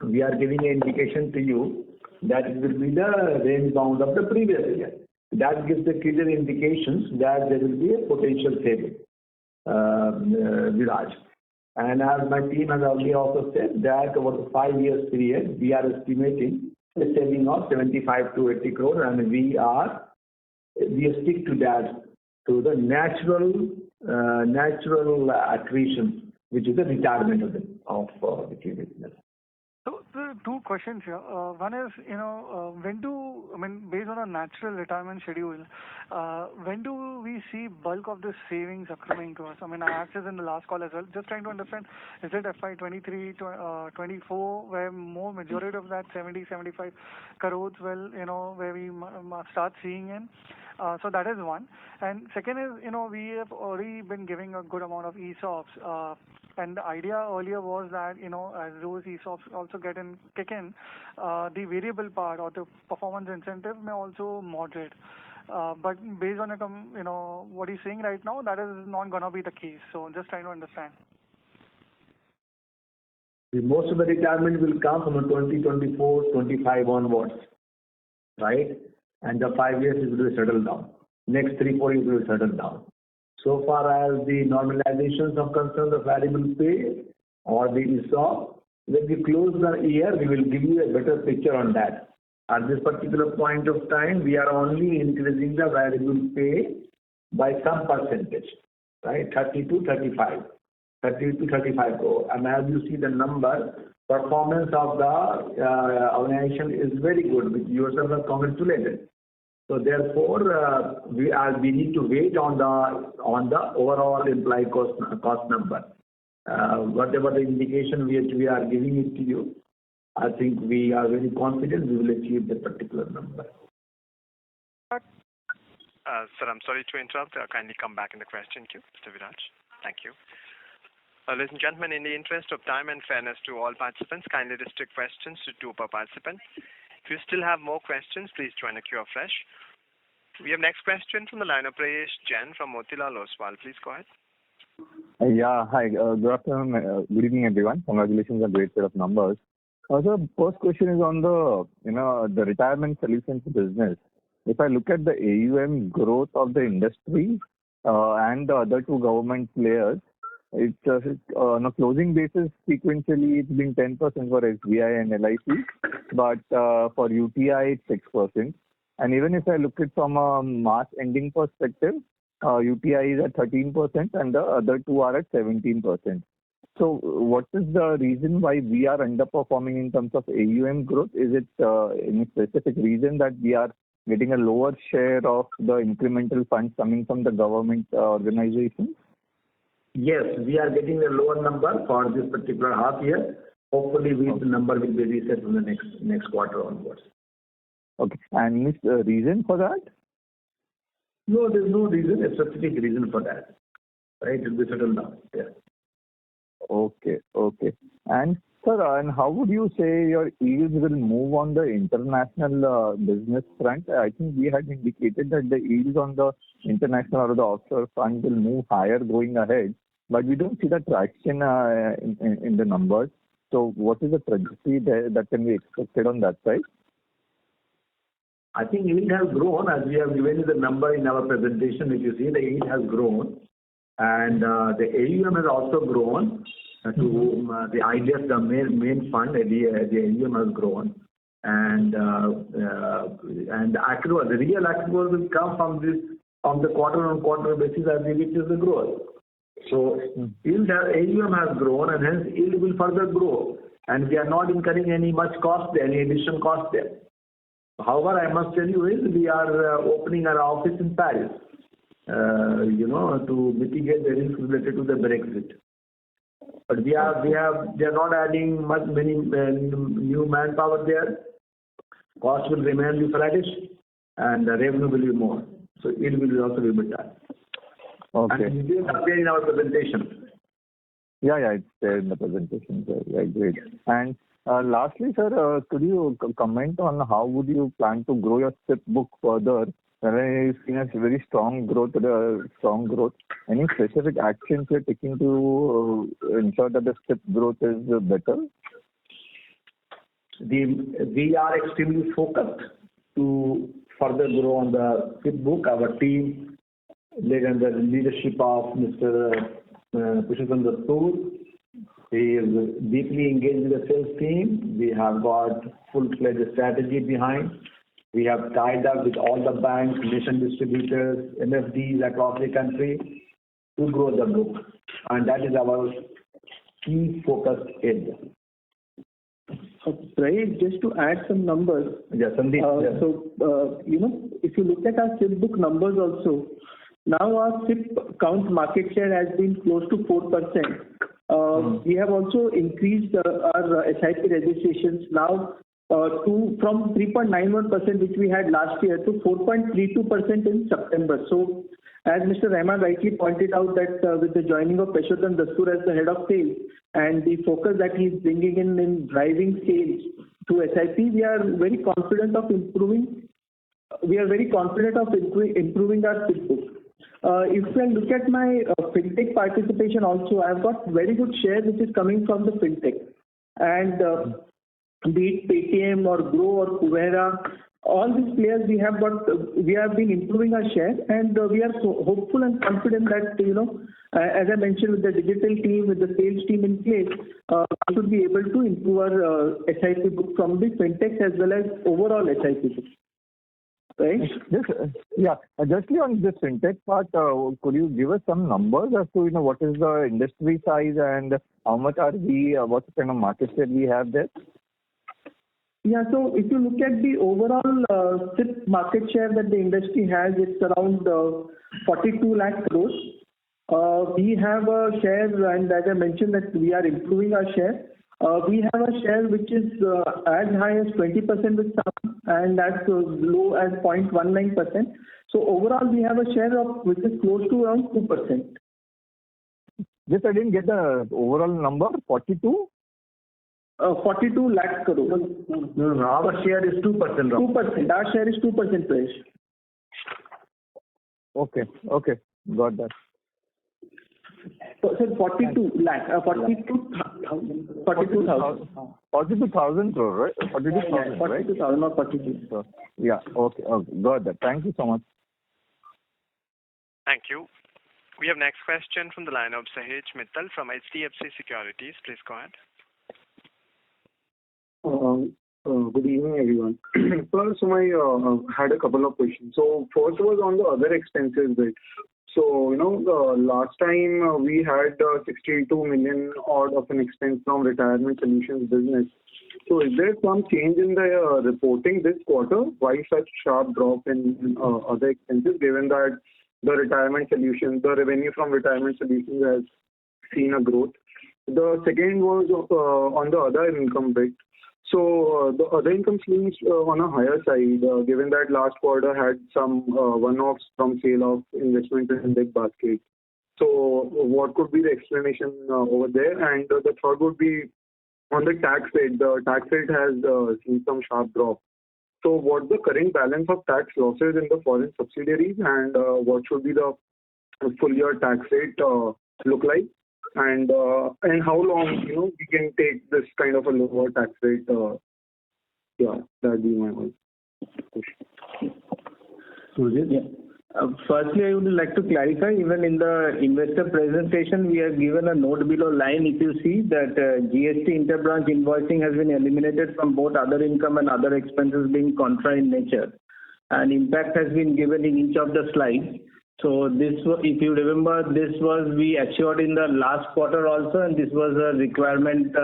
We are giving an indication to you that it will be the range bound of the previous year. That gives the clear indications that there will be a potential saving, Viraj. And as my team has already also said that over the 5 years period, we are estimating a saving of 75 to 80 crore, and we stick to that, to the natural accretion, which is the retirement of the key business. So there are two questions here. One is, based on a natural retirement schedule, when do we see bulk of the savings accruing to us? I mean, I asked this in the last call as well. Just trying to understand, is it FY23, 24, where more majority of that 70-75 crores where we start seeing in? So that is one. And second is, we have already been giving a good amount of ESOPs. And the idea earlier was that, as those ESOPs also kick in, the variable part or the performance incentive may also moderate. But based on what he's saying right now, that is not going to be the case. So just trying to understand. Most of the retirement will come from 2024, 25 onwards, right? And the 5 years it will settle down. Next 3-4 years will settle down. So far as the normalizations of concern of variable pay or the ESOP, when we close the year, we will give you a better picture on that. At this particular point of time, we are only increasing the variable pay by some percentage, right? 30 to 35 crore. And as you see the number, performance of the organization is very good, which you yourself have congratulated. So therefore, we need to wait on the overall employee cost number. Whatever the indication we are giving it to you, I think we are very confident we will achieve the particular number. Sir, I'm sorry to interrupt. Kindly come back in the question queue, Mr. Viraj. Thank you. Ladies and gentlemen, in the interest of time and fairness to all participants, kindly restrict questions to 2 per participant. If you still have more questions, please join the queue afresh. We have next question from the line of Prayesh Jain from Motilal Oswal. Please go ahead. Yeah, hi. Good afternoon. Good evening, everyone. Congratulations on a great set of numbers. So first question is on the retirement solutions business. If I look at the AUM growth of the industry and the other two government players, it's on a closing basis sequentially it's been 10% for SBI and LIC, but for UTI it's 6%. And even if I look at from a March ending perspective, UTI is at 13% and the other two are at 17%. So what is the reason why we are underperforming in terms of AUM growth? Is it any specific reason that we are getting a lower share of the incremental funds coming from the government organizations? Yes, we are getting a lower number for this particular half year. Hopefully, the number will be reset from the next quarter onwards. Okay. And is the reason for that? No, there's no reason, a specific reason for that. Right? It will be settled down. Yeah. Okay. And sir, and how would you say your yields will move on the international business front? I think we had indicated that the yields on the international or the offshore fund will move higher going ahead, but we don't see the traction in the numbers. So what is the trajectory that can be expected on that side? I think yield has grown as we have given you the number in our presentation. If you see, the yield has grown and the AUM has also grown. To the IDF, the main fund, the AUM has grown, and the accrual, the real accrual will come from the quarter-on-quarter basis as we witness the growth. So AUM has grown, and hence yield will further grow, and we are not incurring any much cost there, any additional cost there. However, I must tell you is we are opening our office in Paris, to mitigate the risk related to the Brexit. But we are not adding many new manpower there. Cost will remain flattish, and the revenue will be more. So it will also be better. Okay. And it is there in our presentation. Yeah, it's there in the presentation, sir. Yeah, great. And lastly, sir, could you comment on how would you plan to grow your SIP book further? You've seen a very strong growth. Any specific actions you're taking to ensure that the SIP growth is better? We are extremely focused to further grow on the SIP book. Our team, led under the leadership of Mr. Pushpendra Dastoor, he is deeply engaged with the sales team. We have got full-fledged strategy behind. We have tied up with all the banks, nation distributors, MFDs across the country to grow the book. And that is our key focus area. Right, just to add some numbers. Yeah, Sandeep. So, if you look at our SIP book numbers also, now our SIP count market share has been close to 4%. We have also increased our SIP registrations now from 3.91% which we had last year to 4.32% in September. So as Mr. Rahman rightly pointed out that with the joining of Pushpendra Dastoor as the head of sales and the focus that he is bringing in driving sales to SIP, we are very confident of improving our SIP book. If I look at my fintech participation also, I've got very good share which is coming from the fintech. And be it Paytm or Grow or Kuvera, all these players we have been improving our share, and we are so hopeful and confident that, as I mentioned, with the digital team, with the sales team in place, we should be able to improve our SIP book from the fintechs as well as overall SIP book. Right? Justly on this fintech part, could you give us some numbers as to what is the industry size and how much are we? What kind of market share we have there? Yeah, so if you look at the overall SIP market share that the industry has, it's around 42 lakh crores. We have a share, and as I mentioned that we are improving our share. We have a share which is as high as 20% with some and as low as 0.19%. So overall we have a share of which is close to around 2%. Just I didn't get the overall number, 42? 42 lakh crores. No, our share is 2%. 2%. Our share is 2%, Prayesh. Okay, got that. So 42 lakh, 42,000. 42,000 crore, right? 42,000, 42,000, not 42. So, yeah, okay, got that. Thank you so much. Thank you. We have next question from the line of Sahej Mittal from HDFC Securities. Please go ahead. Good evening, everyone. So I had a couple of questions. So first was on the other expenses bit. So, last time we had 62 million odd of an expense from retirement solutions business. So is there some change in the reporting this quarter? Why such sharp drop in other expenses, given that the retirement solutions, the revenue from retirement solutions has seen a growth? The second was on the other income bit. So the other income seems on a higher side, given that last quarter had some one-offs from sale of investment in big basket. So what could be the explanation over there? And the third would be on the tax rate. The tax rate has seen some sharp drop. So what's the current balance of tax losses in the foreign subsidiaries, and what should be the full year tax rate look like? And how long we can take this kind of a lower tax rate? That'd be my question. Firstly, I would like to clarify, even in the investor presentation, we have given a note below line. If you see that GST interbranch invoicing has been eliminated from both other income and other expenses being contra in nature, and impact has been given in each of the slides. So this, if you remember, this was we assured in the last quarter also, and this was a requirement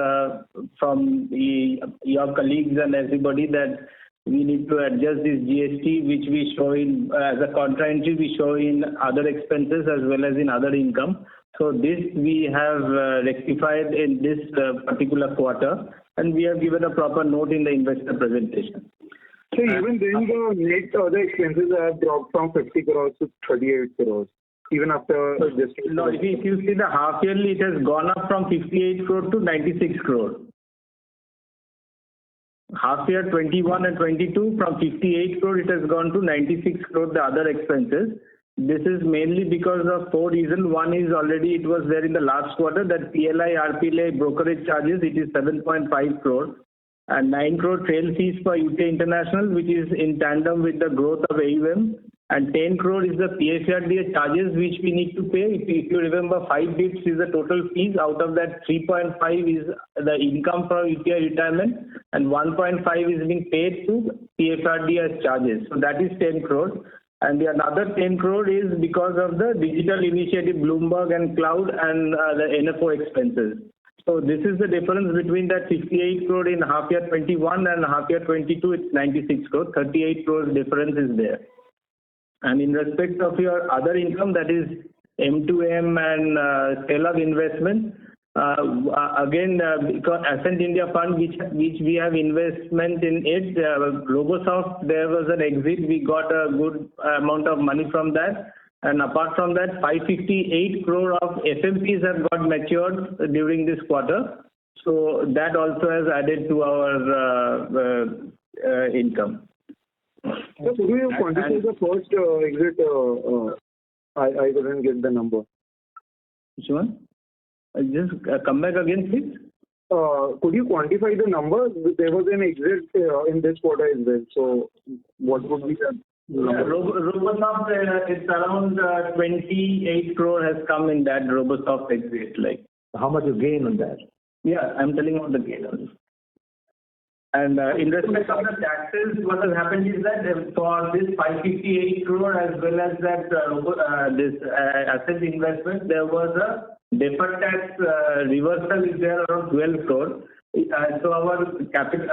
from your colleagues and everybody that we need to adjust this GST, which we show in as a contra entry, we show in other expenses as well as in other income. So this we have rectified in this particular quarter, and we have given a proper note in the investor presentation. So even then the net other expenses have dropped from 50 crores to 38 crores, even after adjusting. No, if you see the half yearly, it has gone up from 58 crore to 96 crore. Half year 21 and 22, from 58 crore it has gone to 96 crore, the other expenses. This is mainly because of 4 reasons. One is already it was there in the last quarter that PLI, RPLI brokerage charges, it is 7.5 crore. And 9 crore trail fees for Uti International, which is in tandem with the growth of AUM. And 10 crore is the PFRDA charges which we need to pay. If you remember, 5 bits is the total fees. Out of that, 3.5 is the income from UTI retirement, and 1.5 is being paid to PFRDA as charges. So that is 10 crore. And the another 10 crore is because of the digital initiative, Bloomberg and cloud, and the NFO expenses. So this is the difference between that 58 crore in half year 21 and half year 22. It's 96 crore. 38 crore difference is there. And in respect of your other income, that is M2M and sale of investment, again, because Ascent India Fund, which we have investment in it, Robosoft, there was an exit. We got a good amount of money from that. And apart from that, 558 crore of FMPs have got matured during this quarter. So that also has added to our income. So could you quantify the first exit? I couldn't get the number. Which one? Just come back again, please. Could you quantify the number? There was an exit in this quarter as well. So what would be the Robosoft, it's around 28 crore has come in that Robosoft exit. Like, how much you gain on that? Yeah, I'm telling you the gain on this. And in respect of the taxes, what has happened is that for this 558 crore as well as that this asset investment, there was a deferred tax reversal is there around 12 crore. So our capital,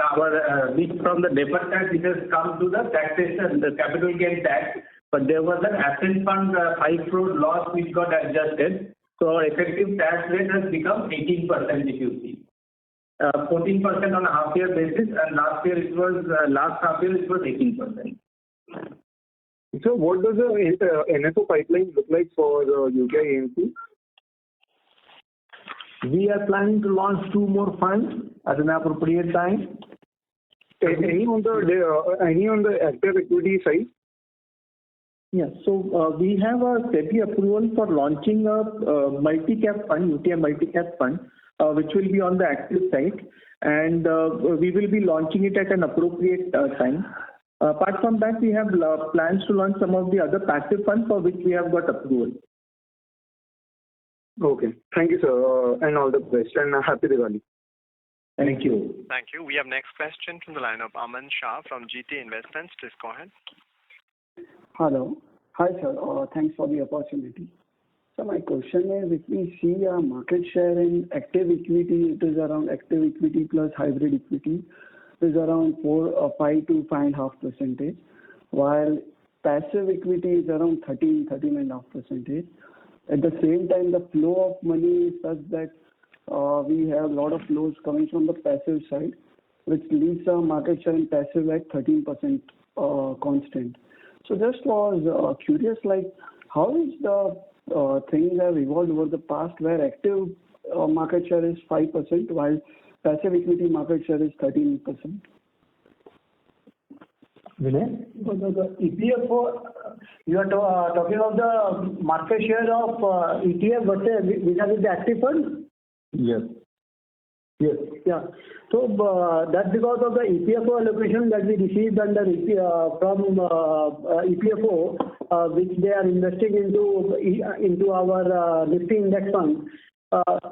which from the deferred tax, it has come to the taxation, the capital gain tax. But there was an asset fund 5 crore loss which got adjusted. So our effective tax rate has become 18% if you see. 14% on a half year basis, and last half year it was 18%. So what does the NFO pipeline look like for the UTI AMC? We are planning to launch 2 more funds at an appropriate time. Any on the active equity side? Yes. So we have a SEBI approval for launching a multi-cap fund, UTI multi-cap fund, which will be on the active side, and we will be launching it at an appropriate time. Apart from that, we have plans to launch some of the other passive funds for which we have got approval. Okay. Thank you, sir, and all the best, and happy Diwali. Thank you. Thank you. We have next question from the line of Aman Shah from GT Investments. Please go ahead. Hello. Hi, sir. Thanks for the opportunity. So my question is, if we see a market share in active equity, it is around active equity plus hybrid equity is around 5 to 5.5%, while passive equity is around 13.5%. At the same time, the flow of money is such that we have a lot of flows coming from the passive side, which leaves our market share in passive at 13% constant. So just was curious, like how is the things have evolved over the past, where active market share is 5% while passive equity market share is 13%. Vinay? The EPFO, you are talking of the market share of ETF vis-a-vis the active fund? Yes. Yes. Yeah. So that's because of the EPFO allocation that we received under from EPFO, which they are investing into our Nifty index fund,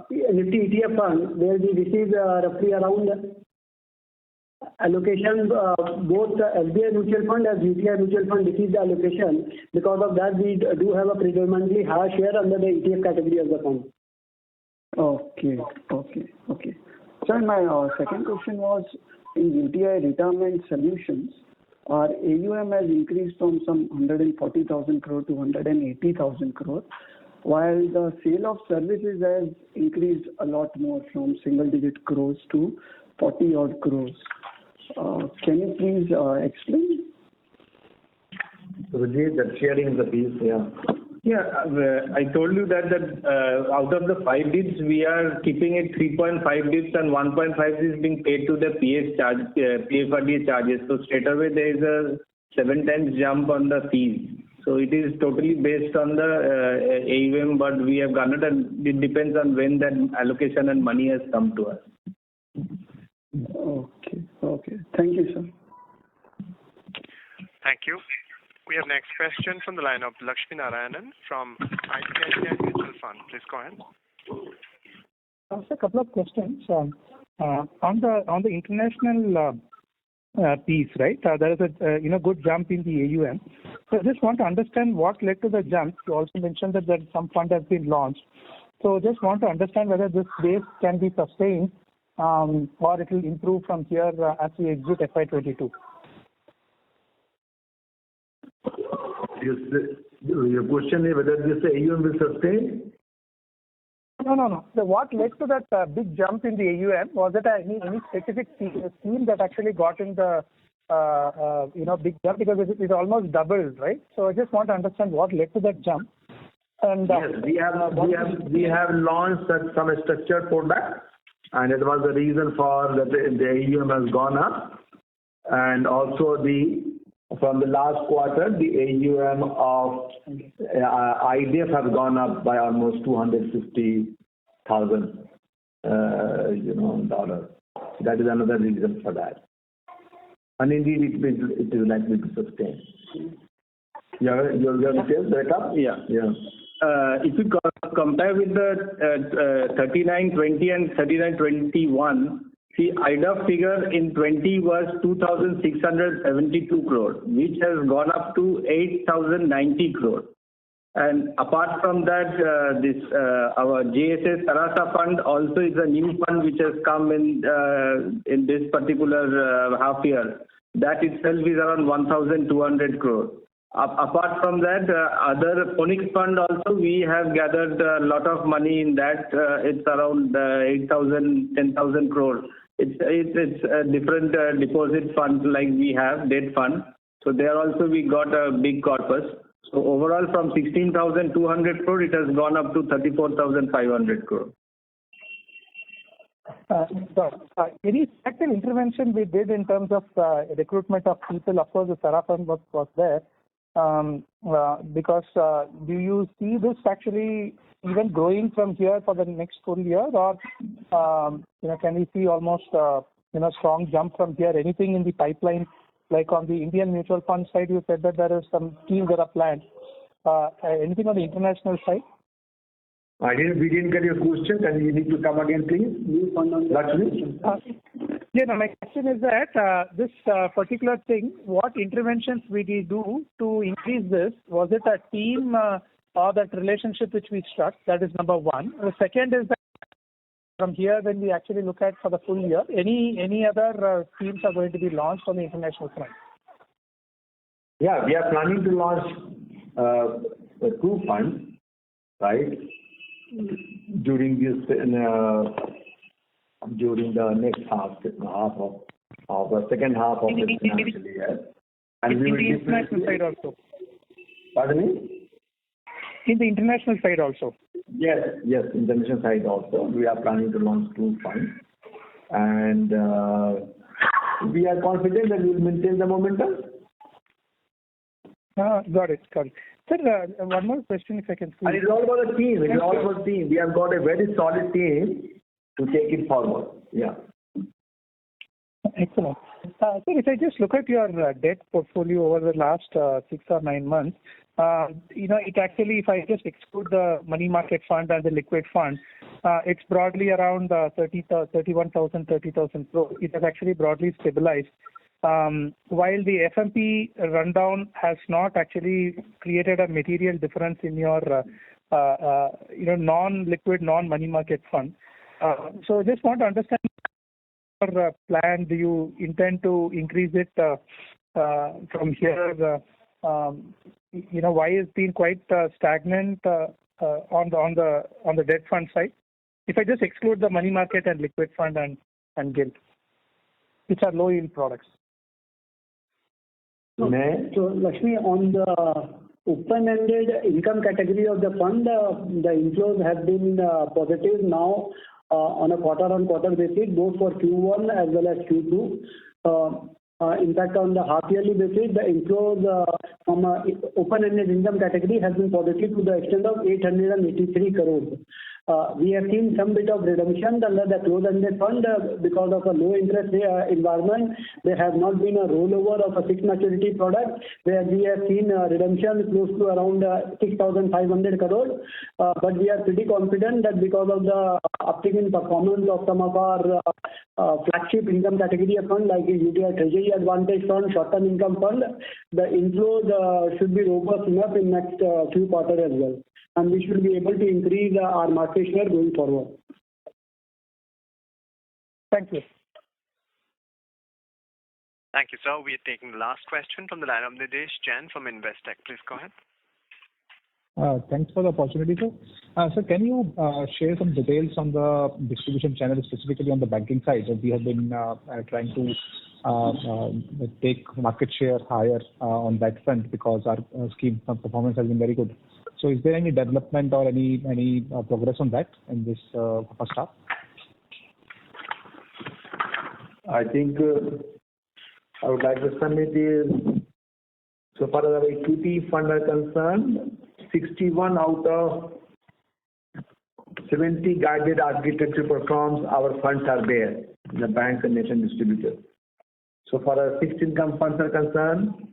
Nifty ETF fund, where we receive roughly around allocation, both SBI Mutual Fund as UTI Mutual Fund received the allocation. Because of that, we do have a predominantly higher share under the ETF category of the fund. Okay. Sir, my second question was in UTI Retirement Solutions, our AUM has increased from some 140,000 crore to 180,000 crore, while the sale of services has increased a lot more from single-digit crores to 40-odd crores. Can you please explain? Vijay, that sharing the piece, yeah. Yeah, I told you that out of the 5 bits, we are keeping it 3.5 bits and 1.5 is being paid to the PFRDA charges. So straight away there is a 7 times jump on the fees. So it is totally based on the AUM, but we have garnered, and it depends on when that allocation and money has come to us. Okay. Thank you, sir. Thank you. We have next question from the line of Lakshmi Narayanan from Uti Mutual Fund. Please go ahead. A couple of questions. On the international piece, right? There is a good jump in the AUM. So I just want to understand what led to the jump. You also mentioned that some fund has been launched. So just want to understand whether this base can be sustained or it will improve from here as we exit FY22. Your question is whether this AUM will sustain? No. So what led to that big jump in the AUM? Was it any specific scheme that actually got in the big jump, because it almost doubled, right? So I just want to understand what led to that jump. And yes, we have launched some structured product, and it was the reason for that the AUM has gone up, and also from the last quarter, the AUM of IDF has gone up by almost $250,000, dollars. That is another reason for that. And indeed, it is likely to sustain. Your details breakup? Yeah. If you compare with the 3920 and 3921, see, IDF figure in 20 was 2,672 crore, which has gone up to 8,090 crore. And apart from that, our JSS Sarasa fund also is a new fund which has come in this particular half year. That itself is around 1,200 crore. Apart from that, other Phoenix fund also, we have gathered a lot of money in that. It's around 8,000, 10,000 crore. It's a different deposit fund like we have, debt fund. So there also we got a big corpus. So overall from 16,200 crore, it has gone up to 34,500 crore. Any sector intervention we did in terms of recruitment of people? Of course, the Sara fund was there. Because do you see this actually even growing from here for the next full year, or can we see almost strong jump from here? Anything in the pipeline, like on the Indian mutual fund side, you said that there is some schemes that are planned. Anything on the international side? We didn't get your question. Can you need to come again, please? Lakshmi? My question is that this particular thing, what interventions we did do to increase this? Was it a team or that relationship which we struck? That is number one. The second is that from here, when we actually look at for the full year, any other schemes are going to be launched on the international front? Yeah, we are planning to launch 2 funds, right? During the next half of the second half of the financial year. And we will the international side also. Pardon me? In the international side also. Yes, international side also. We are planning to launch 2 funds, and we are confident that we will maintain the momentum. Got it. Sir, one more question if I can. And it's all about the team. We have got a very solid team to take it forward. Yeah. Excellent. Sir, if I just look at your debt portfolio over the last 6 or 9 months, it actually, if I just exclude the money market fund and the liquid fund, it's broadly around 31,000, 30,000 crores. It has actually broadly stabilized. While the FMP rundown has not actually created a material difference in your non-liquid, non-money market fund. So just want to understand your plan. Do you intend to increase it from here? Why it's been quite stagnant on the debt fund side? If I just exclude the money market and liquid fund and gilt, which are low yield products. So Lakshmi, on the open-ended income category of the fund, the inflows have been positive now on a quarter-on-quarter basis, both for Q1 as well as Q2. In fact, on the half-yearly basis, the inflows from open-ended income category has been positive to the extent of 883 crores. We have seen some bit of redemption under the closed-ended fund because of a low interest environment. There has not been a rollover of a fixed maturity product where we have seen redemption close to around 6,500 crores. But we are pretty confident that because of the uptick in performance of some of our flagship income category of fund like UTI Treasury Advantage Fund, short-term income fund, the inflows should be robust enough in next few quarters as well. And we should be able to increase our market share going forward. Thank you. Thank you, sir. We are taking the last question from the line of Nidesh Jain from Investec. Please go ahead. Thanks for the opportunity, sir. Sir, can you share some details on the distribution channel, specifically on the banking side, that we have been trying to take market share higher on that front because our scheme performance has been very good. So is there any development or any progress on that in this first half? I think I would like to submit is, so far as our equity fund are concerned, 61 out of 70 guided architecture performs, our funds are there in the banks and nation distributors. So far as fixed income funds are concerned,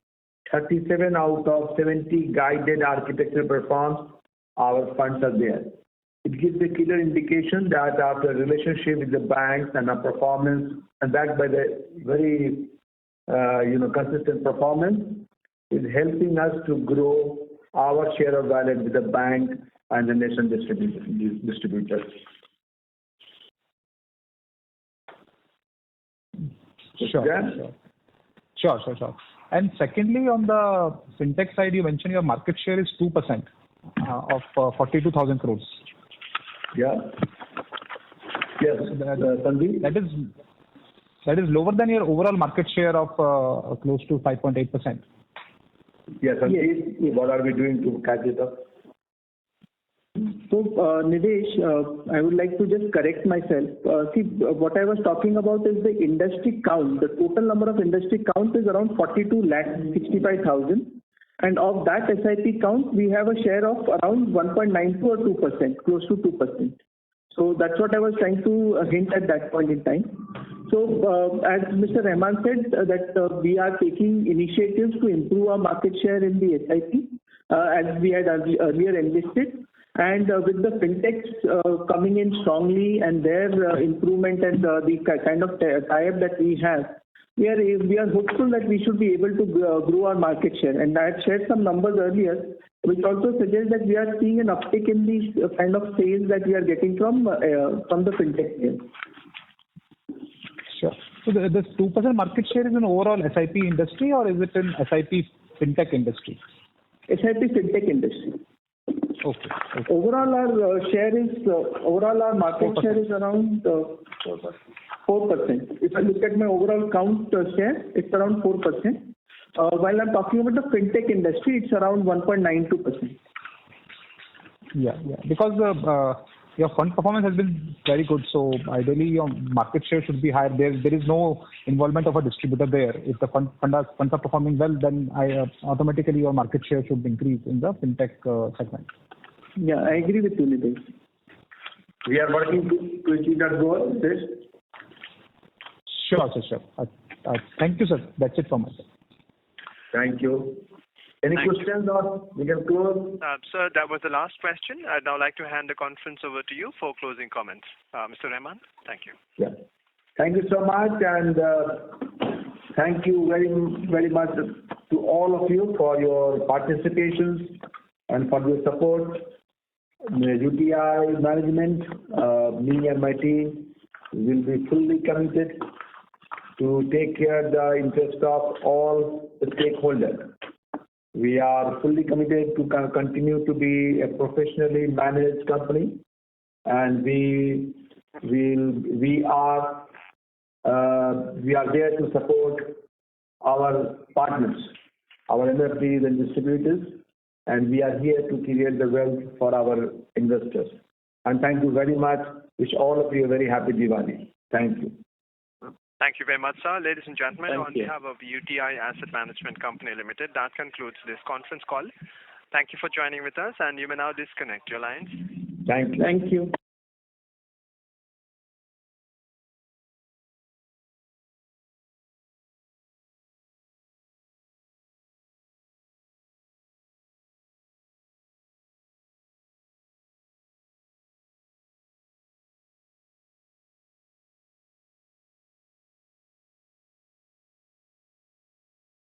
37 out of 70 guided architecture performs, our funds are there. It gives a clear indication that after relationship with the banks and our performance, and backed by the very consistent performance, is helping us to grow our share of wallet with the bank and the nation distributors. Sure. And secondly, on the fintech side, you mentioned your market share is 2% of 42,000 crores. Yeah. Yes. Sandeep? That is lower than your overall market share of close to 5.8%. Yes. Sandeep, what are we doing to catch it up? So, Nidesh, I would like to just correct myself. See, what I was talking about is the industry count. The total number of industry count is around 42,65,000. And of that SIP count, we have a share of around 1.92 or 2%, close to 2%. So that's what I was trying to hint at that point in time. So as Mr. Rahman said, that we are taking initiatives to improve our market share in the SIP as we had earlier enlisted. And with the fintechs coming in strongly and their improvement and the kind of tie-up that we have, we are hopeful that we should be able to grow our market share. And I had shared some numbers earlier, which also suggests that we are seeing an uptick in the kind of sales that we are getting from the fintech players. Sure. So this 2% market share is in overall SIP industry, or is it in SIP fintech industry? SIP fintech industry. Okay. Overall, our market 4%. Share is around 4%. If I look at my overall count share, it's around 4%. While I'm talking about the fintech industry, it's around 1.92%. Yeah. Because your fund performance has been very good, so ideally your market share should be higher. There is no involvement of a distributor there. If the funds are performing well, then automatically your market share should increase in the fintech segment. Yeah, I agree with you, Nidesh. We are working to achieve that goal, yes? Sure. Thank you, sir. That's it from my side. Thank you. Any Thank questions or we can close? Sir, that was the last question. I'd now like to hand the conference over to you for closing comments. Mr. Rahman, thank you. Yeah. Thank you so much, and thank you very, very much to all of you for your participations and for your support. The UTI management, me and my team will be fully committed to take care of the interest of all the stakeholders. We are fully committed to continue to be a professionally managed company, and we are there to support our partners, our MFDs and distributors, and we are here to create the wealth for our investors. And thank you very much. Wish all of you a very happy Diwali. Thank you. Thank you very much, sir. Ladies and gentlemen, on behalf of UTI Asset Management Company Limited, that concludes this conference call. Thank you for joining with us, and you may now disconnect your lines. Thank you.